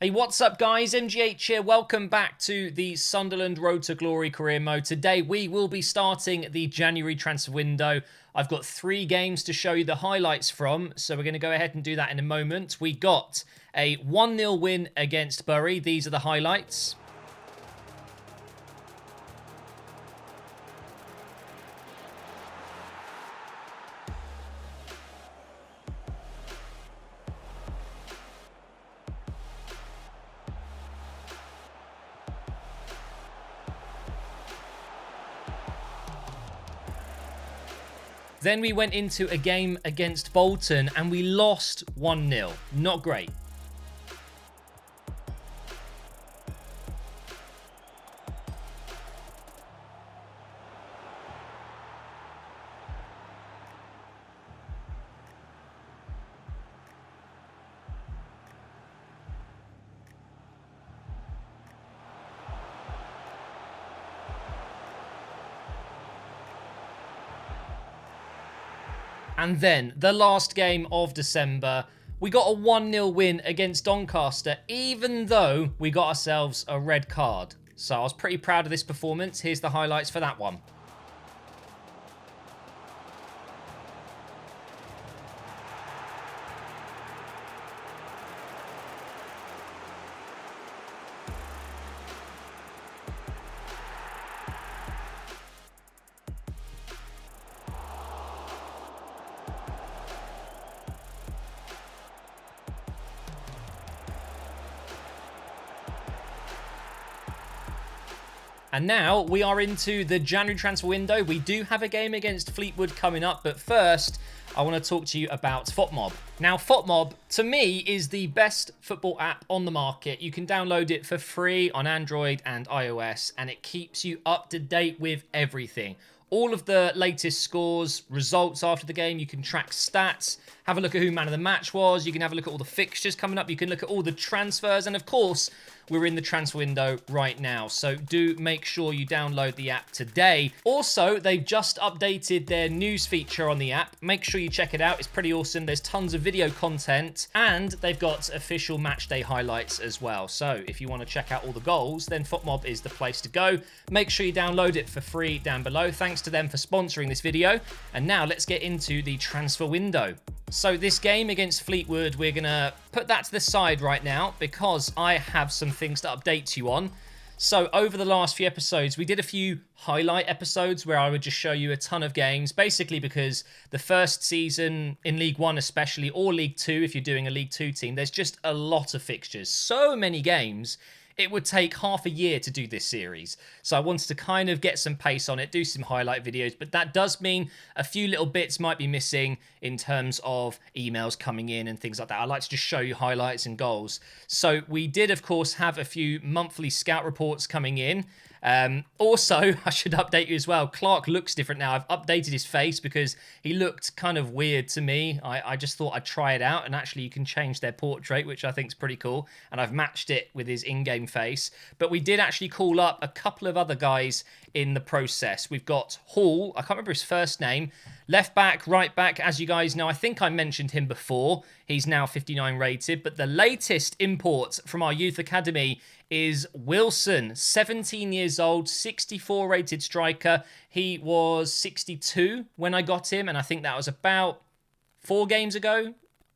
Hey, what's up guys? MGH here. Welcome back to the Sunderland Road to Glory career mode. Today we will be starting the January transfer window. I've got 3 games to show you the highlights from, so we're going to go ahead and do that in a moment. We got a 1-0 win against Bury. These are the highlights. Then we went into a game against Bolton and we lost 1-0. Not great. And then, the last game of December, we got a 1-0 win against Doncaster, even though we got ourselves a red card. So I was pretty proud of this performance. Here's the highlights for that one. And now we are into the January transfer window. We do have a game against Fleetwood coming up, but first I want to talk to you about FotMob. Now, FotMob, to me, is the best football app on the market. You can download it for free on Android and iOS, and it keeps you up to date with everything. All of the latest scores, results after the game, you can track stats, have a look at who man of the match was, you can have a look at all the fixtures coming up, you can look at all the transfers, and of course, we're in the transfer window right now, so do make sure you download the app today. Also, they've just updated their news feature on the app. Make sure you check it out. It's pretty awesome. There's tons of video content, and they've got official match day highlights as well. So if you want to check out all the goals, then FotMob is the place to go. Make sure you download it for free down below. Thanks to them for sponsoring this video. And now let's get into the transfer window. So this game against Fleetwood, we're going to put that to the side right now because I have some things to update you on. So over the last few episodes, we did a few highlight episodes where I would just show you a ton of games, basically because the first season in League One especially, or League Two if you're doing a League Two team, there's just a lot of fixtures, so many games. It would take half a year to do this series. So I wanted to kind of get some pace on it, do some highlight videos, but that does mean a few little bits might be missing in terms of emails coming in and things like that. I like to just show you highlights and goals. So we did, of course, have a few monthly scout reports coming in. Also, I should update you as well. Clark looks different now. I've updated his face because he looked kind of weird to me. I just thought I'd try it out, and actually you can change their portrait, which I think is pretty cool. And I've matched it with his in-game face. But we did actually call up a couple of other guys in the process. We've got Hall, I can't remember his first name, left back, right back, as you guys know. I think I mentioned him before. He's now 59 rated, but the latest import from our youth academy is Wilson, 17 years old, 64 rated striker. He was 62 when I got him, and I think that was about 4 games ago.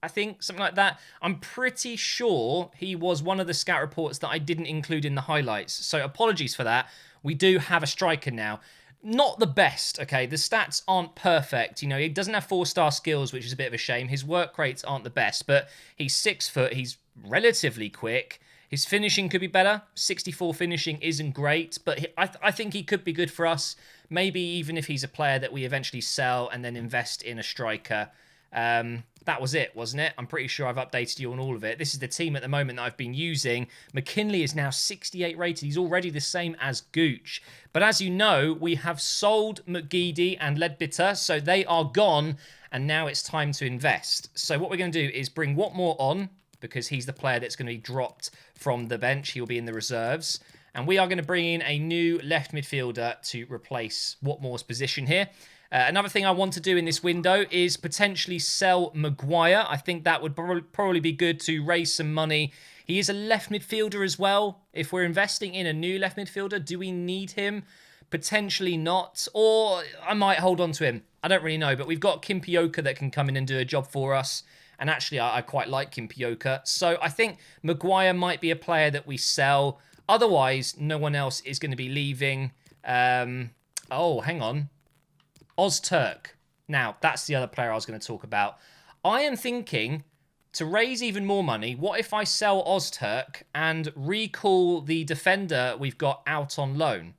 I think, something like that. I'm pretty sure he was one of the scout reports that I didn't include in the highlights. So apologies for that. We do have a striker now. Not the best, okay? The stats aren't perfect. You know, he doesn't have 4-star skills, which is a bit of a shame. His work rates aren't the best, but he's 6 foot. He's relatively quick. His finishing could be better. 64 finishing isn't great, but I think he could be good for us. Maybe even if he's a player that we eventually sell and then invest in a striker. That was it, wasn't it? I'm pretty sure I've updated you on all of it. This is the team at the moment that I've been using. McKinley is now 68 rated. He's already the same as Gooch. But as you know, we have sold McGeady and Ledbitter, so they are gone, and now it's time to invest. So what we're going to do is bring Watmore on, because he's the player that's going to be dropped from the bench. He'll be in the reserves. And we are going to bring in a new left midfielder to replace Watmore's position here. Another thing I want to do in this window is potentially sell Maguire. I think that would probably be good to raise some money He is a left midfielder as well. If we're investing in a new left midfielder, do we need him? Potentially not. Or I might hold on to him. I don't really know. But we've got Kimpioka that can come in and do a job for us. And actually, I quite like Kimpioka. So I think Maguire might be a player that we sell. Otherwise, no one else is going to be leaving. Oh, hang on. Ozturk. Now, that's the other player I was going to talk about. I am thinking, to raise even more money, what if I sell Ozturk and recall the defender we've got out on loan?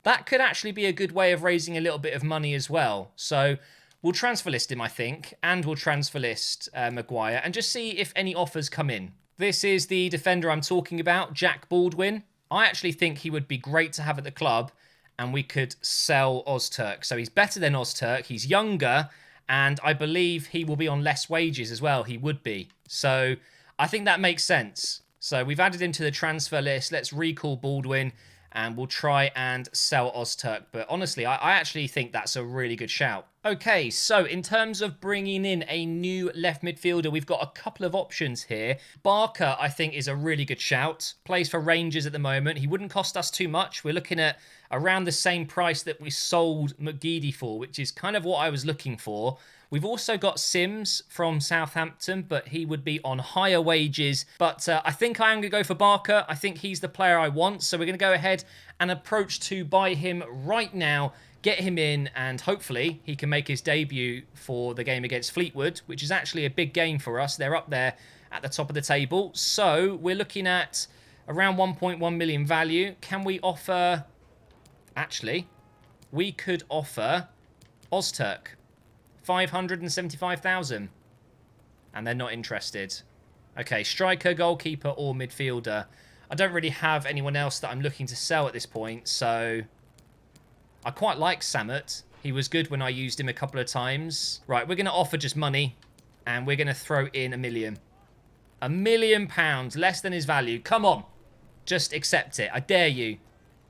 That could actually be a good way of raising a little bit of money as well. So we'll transfer list him, I think, and we'll transfer list Maguire and just see if any offers come in. This is the defender I'm talking about, Jack Baldwin. I actually think he would be great to have at the club, and we could sell Ozturk. So he's better than Ozturk. He's younger, and I believe he will be on less wages as well. He would be. So I think that makes sense. So we've added him to the transfer list. Let's recall Baldwin, and we'll try and sell Ozturk. But honestly, I actually think that's a really good shout. Okay, so in terms of bringing in a new left midfielder, we've got a couple of options here. Barker, I think, is a really good shout. Plays for Rangers at the moment. He wouldn't cost us too much. We're looking at around the same price that we sold McGeady for, which is kind of what I was looking for. We've also got Sims from Southampton, but he would be on higher wages. But I think I am going to go for Barker. I think he's the player I want. So we're going to go ahead and approach to buy him right now. Get him in, and hopefully he can make his debut for the game against Fleetwood, which is actually a big game for us. They're up there at the top of the table. So we're looking at around 1.1 million value. Can we offer... Actually, we could offer Ozturk 575,000. And they're not interested. Okay, striker, goalkeeper, or midfielder. I don't really have anyone else that I'm looking to sell at this point, so... I quite like Samut. He was good when I used him a couple of times. Right, we're going to offer just money. And we're going to throw in £1 million. £1 million, less than his value. Come on. Just accept it. I dare you.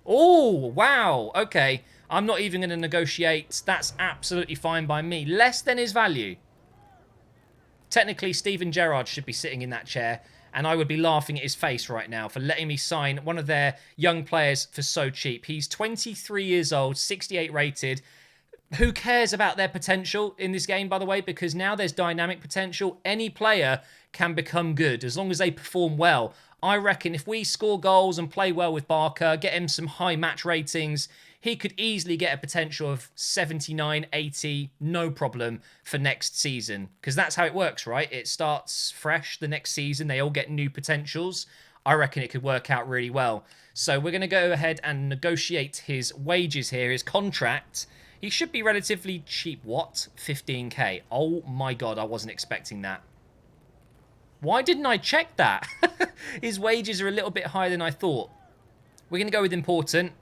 Oh, wow. Okay. I'm not even going to negotiate. That's absolutely fine by me. Less than his value. Technically, Steven Gerrard should be sitting in that chair. And I would be laughing at his face right now for letting me sign one of their young players for so cheap. He's 23 years old, 68 rated. Who cares about their potential in this game, by the way? Because now there's dynamic potential. Any player can become good as long as they perform well. I reckon if we score goals and play well with Barker, get him some high match ratings, he could easily get a potential of 79, 80, no problem for next season. Because that's how it works, right? It starts fresh the next season. They all get new potentials. I reckon it could work out really well. So we're going to go ahead and negotiate his wages here, his contract. He should be relatively cheap. What? 15k. Oh my God, I wasn't expecting that. Why didn't I check that? His wages are a little bit higher than I thought. We're going to go with important.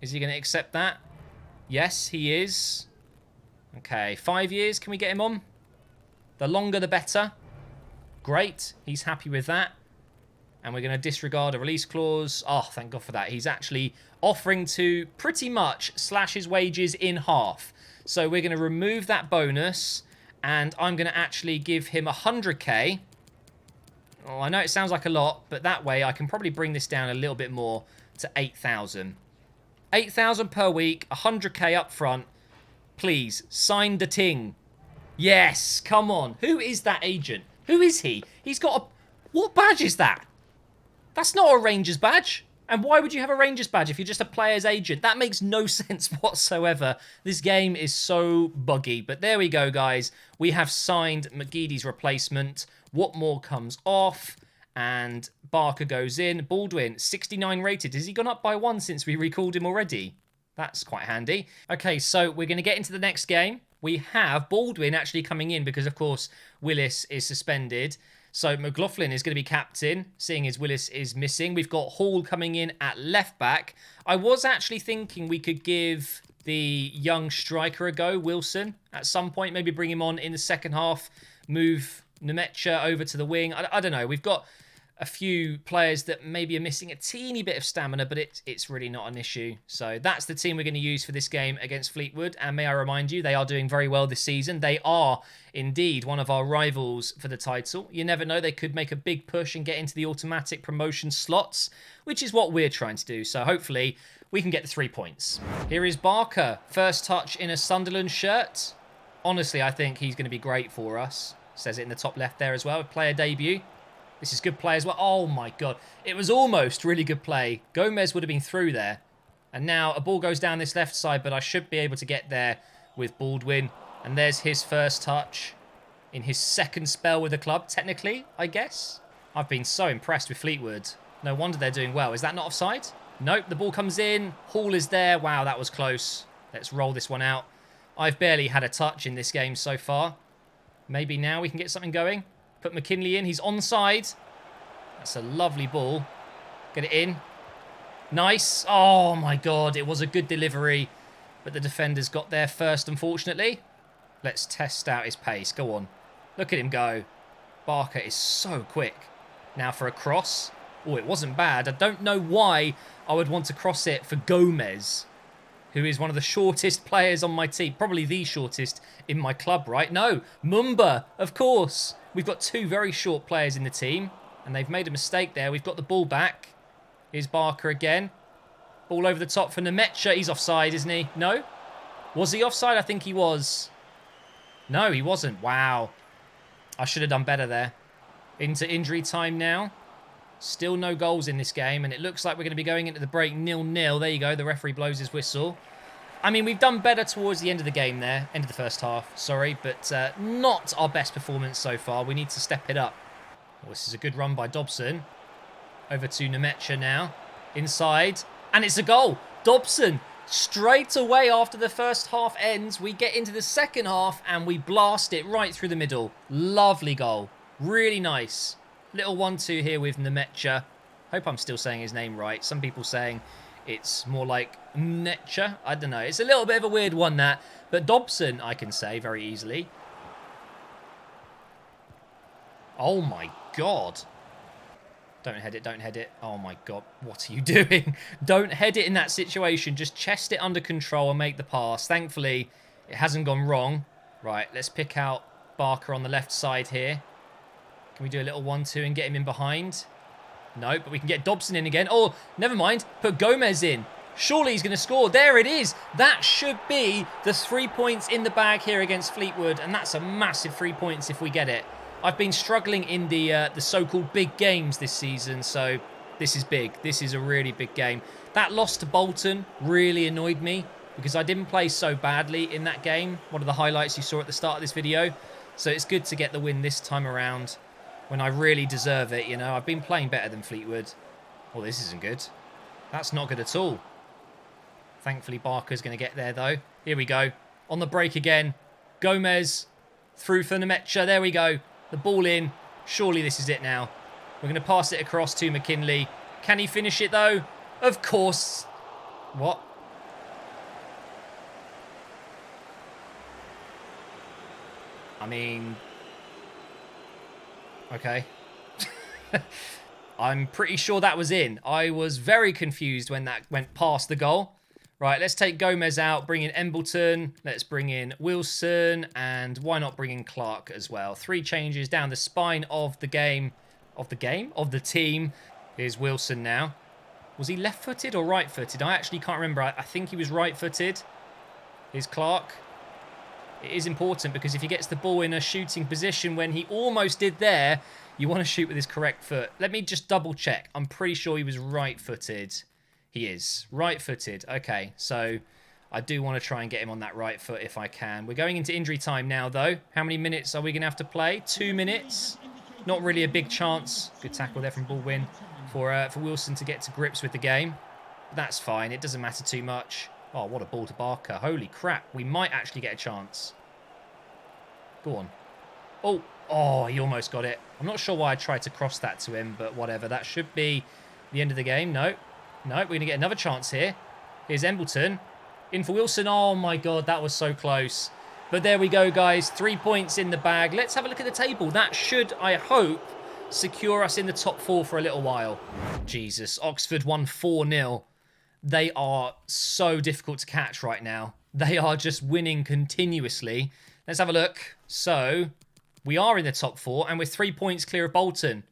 Is he going to accept that? Yes, he is. Okay, 5 years. Can we get him on? The longer, the better. Great. He's happy with that. And we're going to disregard a release clause. Oh, thank God for that. He's actually offering to pretty much slash his wages in half. So we're going to remove that bonus. And I'm going to actually give him 100k. Oh, I know it sounds like a lot, but that way I can probably bring this down a little bit more to 8,000. 8,000 per week, 100k up front. Please, sign the ting. Yes, come on. Who is that agent? Who is he? He's got a... What badge is that? That's not a Rangers badge. And why would you have a Rangers badge if you're just a player's agent? That makes no sense whatsoever. This game is so buggy. But there we go, guys. We have signed McGeady's replacement. What more comes off? And Barker goes in. Baldwin, 69 rated. Has he gone up by 1 since we recalled him already? That's quite handy. Okay, so we're going to get into the next game. We have Baldwin actually coming in because, of course, Willis is suspended. So McLaughlin is going to be captain, seeing as Willis is missing. We've got Hall coming in at left back. I was actually thinking we could give the young striker a go, Wilson, at some point. Maybe bring him on in the second half. Move Nemecha over to the wing. I don't know. We've got a few players that maybe are missing a teeny bit of stamina, but it's really not an issue. So that's the team we're going to use for this game against Fleetwood. And may I remind you, they are doing very well this season. They are indeed one of our rivals for the title. You never know, they could make a big push and get into the automatic promotion slots, which is what we're trying to do. So hopefully we can get the 3 points. Here is Barker, first touch in a Sunderland shirt. Honestly, I think he's going to be great for us. Says it in the top left there as well, player debut. This is good play as well. Oh my God. It was almost really good play. Gomez would have been through there. And now a ball goes down this left side, but I should be able to get there with Baldwin. And there's his first touch in his second spell with the club, technically, I guess. I've been so impressed with Fleetwood. No wonder they're doing well. Is that not offside? Nope, the ball comes in. Hall is there. Wow, that was close. Let's roll this one out. I've barely had a touch in this game so far. Maybe now we can get something going. Put McKinley in. He's onside. That's a lovely ball. Get it in. Nice. Oh, my God. It was a good delivery. But the defenders got there first, unfortunately. Let's test out his pace. Go on. Look at him go. Barker is so quick. Now for a cross. Oh, it wasn't bad. I don't know why I would want to cross it for Gomez, who is one of the shortest players on my team. Probably the shortest in my club, right? No, Mumba, of course. We've got two very short players in the team, and they've made a mistake there. We've got the ball back. Here's Barker again. Ball over the top for Nemecha. He's offside, isn't he? No? Was he offside? I think he was. No, he wasn't. Wow. I should have done better there. Into injury time now. Still no goals in this game, and it looks like we're going to be going into the break 0-0. There you go. The referee blows his whistle. I mean, we've done better towards the end of the game there. End of the first half, sorry. But not our best performance so far. We need to step it up. Well, this is a good run by Dobson. Over to Nemecha now. Inside. And it's a goal. Dobson, straight away after the first half ends, we get into the second half and we blast it right through the middle. Lovely goal. Really nice. Little 1-2 here with Nemecha. Hope I'm still saying his name right. Some people saying it's more like Necha. I don't know. It's a little bit of a weird one, that. But Dobson, I can say very easily. Oh, my God. Don't head it, don't head it. Oh, my God. What are you doing? Don't head it in that situation. Just chest it under control and make the pass. Thankfully, it hasn't gone wrong. Right, let's pick out Barker on the left side here. Can we do a little 1-2 and get him in behind? No, but we can get Dobson in again. Oh, never mind. Put Gomez in. Surely he's going to score. There it is. That should be the 3 points in the bag here against Fleetwood. And that's a massive 3 points if we get it. I've been struggling in the so-called big games this season. So this is big. This is a really big game. That loss to Bolton really annoyed me because I didn't play so badly in that game. One of the highlights you saw at the start of this video. So it's good to get the win this time around when I really deserve it, you know. I've been playing better than Fleetwood. Well, this isn't good. That's not good at all. Thankfully, Barker's going to get there, though. Here we go. On the break again. Gomez through for Nemecha. There we go. The ball in. Surely this is it now. We're going to pass it across to McKinley. Can he finish it, though? Of course. What? I mean... Okay. I'm pretty sure that was in. I was very confused when that went past the goal. Right, let's take Gomez out, bring in Embleton. Let's bring in Wilson, and why not bring in Clark as well? 3 changes down the spine of the game. Of the team. Here's Wilson now. Was he left-footed or right-footed? I actually can't remember. I think he was right-footed. Here's Clark. It is important because if he gets the ball in a shooting position when he almost did there, you want to shoot with his correct foot. Let me just double check. I'm pretty sure he was right-footed. He is. Right-footed. Okay, so I do want to try and get him on that right foot if I can. We're going into injury time now, though. How many minutes are we going to have to play? 2 minutes. Not really a big chance. Good tackle there from Baldwin for Wilson to get to grips with the game. But that's fine. It doesn't matter too much. Oh, what a ball to Barker. Holy crap. We might actually get a chance. Go on. Oh, he almost got it. I'm not sure why I tried to cross that to him, but whatever. That should be the end of the game. No, we're going to get another chance here. Here's Embleton. In for Wilson. Oh, my God. That was so close. But there we go, guys. 3 points in the bag. Let's have a look at the table. That should, I hope, secure us in the top 4 for a little while. Jesus, Oxford won 4-0. They are so difficult to catch right now. They are just winning continuously. Let's have a look. So, we are in the top 4, and we're 3 points clear of Bolton.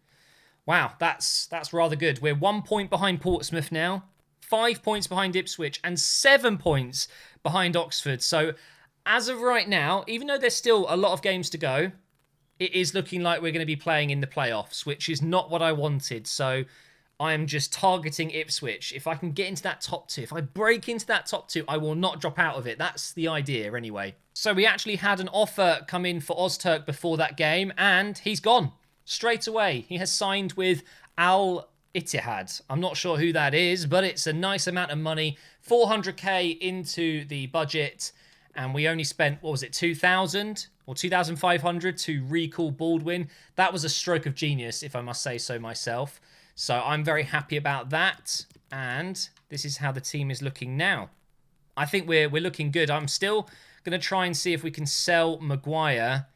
Wow, that's rather good. We're 1 point behind Portsmouth now, 5 points behind Ipswich, and 7 points behind Oxford. So, as of right now, even though there's still a lot of games to go, it is looking like we're going to be playing in the playoffs, which is not what I wanted. So, I am just targeting Ipswich. If I can get into that top 2, if I break into that top 2, I will not drop out of it. That's the idea anyway. So we actually had an offer come in for Ozturk before that game, and he's gone straight away. He has signed with Al Ittihad. I'm not sure who that is, but it's a nice amount of money. 400k into the budget, and we only spent, what was it, 2,000 or 2,500 to recall Baldwin. That was a stroke of genius, if I must say so myself. So I'm very happy about that, and this is how the team is looking now. I think we're looking good. I'm still going to try and see if we can sell Maguire.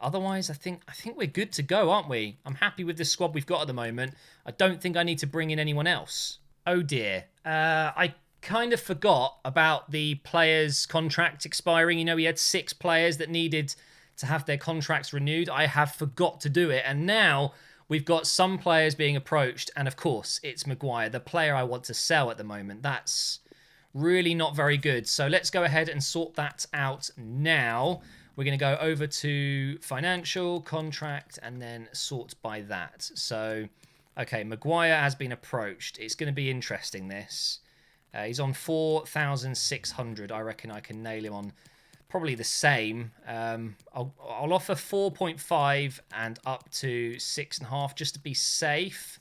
Otherwise, I think we're good to go, aren't we? I'm happy with the squad we've got at the moment. I don't think I need to bring in anyone else. Oh dear. I kind of forgot about the players' contract expiring. You know, we had 6 players that needed to have their contracts renewed. I have forgot to do it, and now we've got some players being approached, and of course, it's Maguire, the player I want to sell at the moment. That's really not very good. So let's go ahead and sort that out now. We're going to go over to financial, contract, and then sort by that. So, okay, Maguire has been approached. It's going to be interesting, this. He's on 4,600. I reckon I can nail him on probably the same. I'll offer 4.5 and up to 6.5 just to be safe.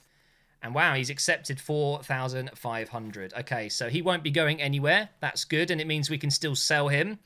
And wow, he's accepted 4,500. Okay, so he won't be going anywhere. That's good, and it means we can still sell him.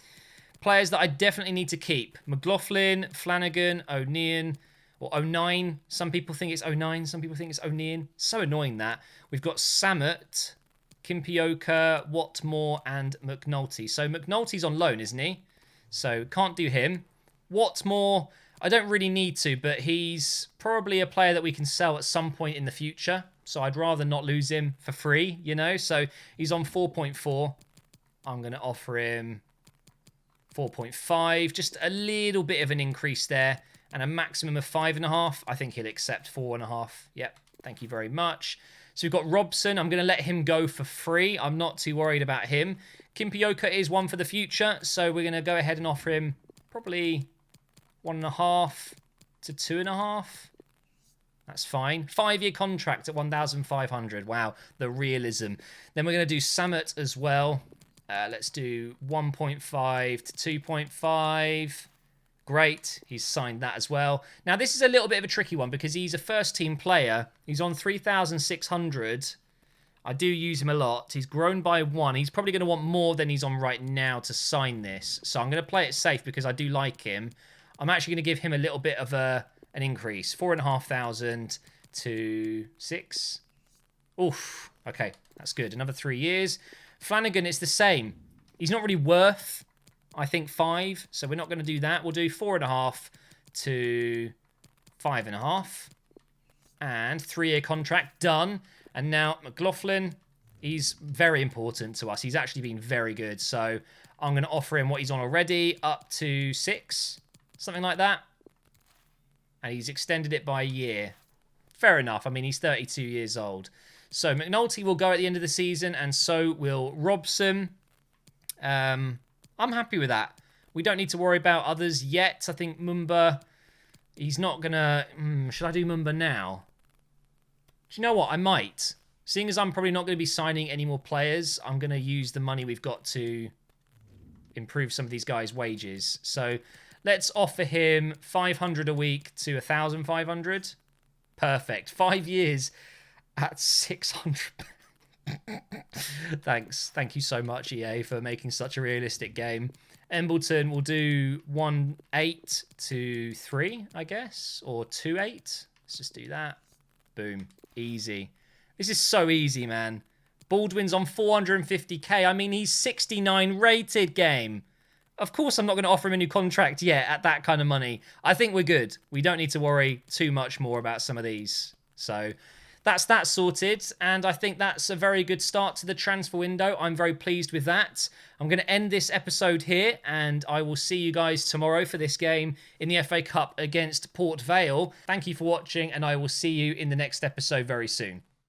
Players that I definitely need to keep. McLaughlin, Flanagan, O'Neill, or O'Nine. Some people think it's O'Nine, some people think it's O'Neill. So annoying that. We've got Samet, Kimpioka, Watmore, and McNulty. So McNulty's on loan, isn't he? So can't do him. Watmore, I don't really need to, but he's probably a player that we can sell at some point in the future. So I'd rather not lose him for free, you know. So he's on 4.4. I'm going to offer him 4.5. Just a little bit of an increase there. And a maximum of 5.5. I think he'll accept 4.5. Yep, thank you very much. So we've got Robson. I'm going to let him go for free. I'm not too worried about him. Kimpioka is one for the future. So we're going to go ahead and offer him probably 1.5 to 2.5. That's fine. 5-year contract at 1,500. Wow, the realism. Then we're going to do Samet as well. Let's do 1.5 to 2.5. Great. He's signed that as well. Now, this is a little bit of a tricky one because he's a first-team player. He's on 3,600. I do use him a lot. He's grown by 1. He's probably going to want more than he's on right now to sign this. So I'm going to play it safe because I do like him. I'm actually going to give him a little bit of an increase. 4,500 to 6. Oof. Okay, that's good. Another 3 years. Flanagan, it's the same. He's not really worth, I think, 5. So we're not going to do that. We'll do 4.5 to 5.5. And 3-year contract done. And now McLaughlin, he's very important to us. He's actually been very good. So I'm going to offer him what he's on already, up to 6. Something like that. And he's extended it by a year. Fair enough. I mean, he's 32 years old. So McNulty will go at the end of the season, and so will Robson. I'm happy with that. We don't need to worry about others yet. I think Mumba, he's not going to... should I do Mumba now? Do you know what? I might. Seeing as I'm probably not going to be signing any more players, I'm going to use the money we've got to improve some of these guys' wages. So let's offer him 500 a week to 1,500. Perfect. 5 years at 600. Thanks. Thank you so much, EA, for making such a realistic game. Embleton will do 1.8 to 3, I guess, or 2.8. Let's just do that. Boom. Easy. This is so easy, man. Baldwin's on 450k. I mean, he's 69 rated, game. of course I'm not going to offer him a new contract yet at that kind of money. I think we're good. We don't need to worry too much more about some of these. So that's that sorted, and I think that's a very good start to the transfer window. I'm very pleased with that. I'm going to end this episode here, and I will see you guys tomorrow for this game in the FA Cup against Port Vale. Thank you for watching, and I will see you in the next episode very soon.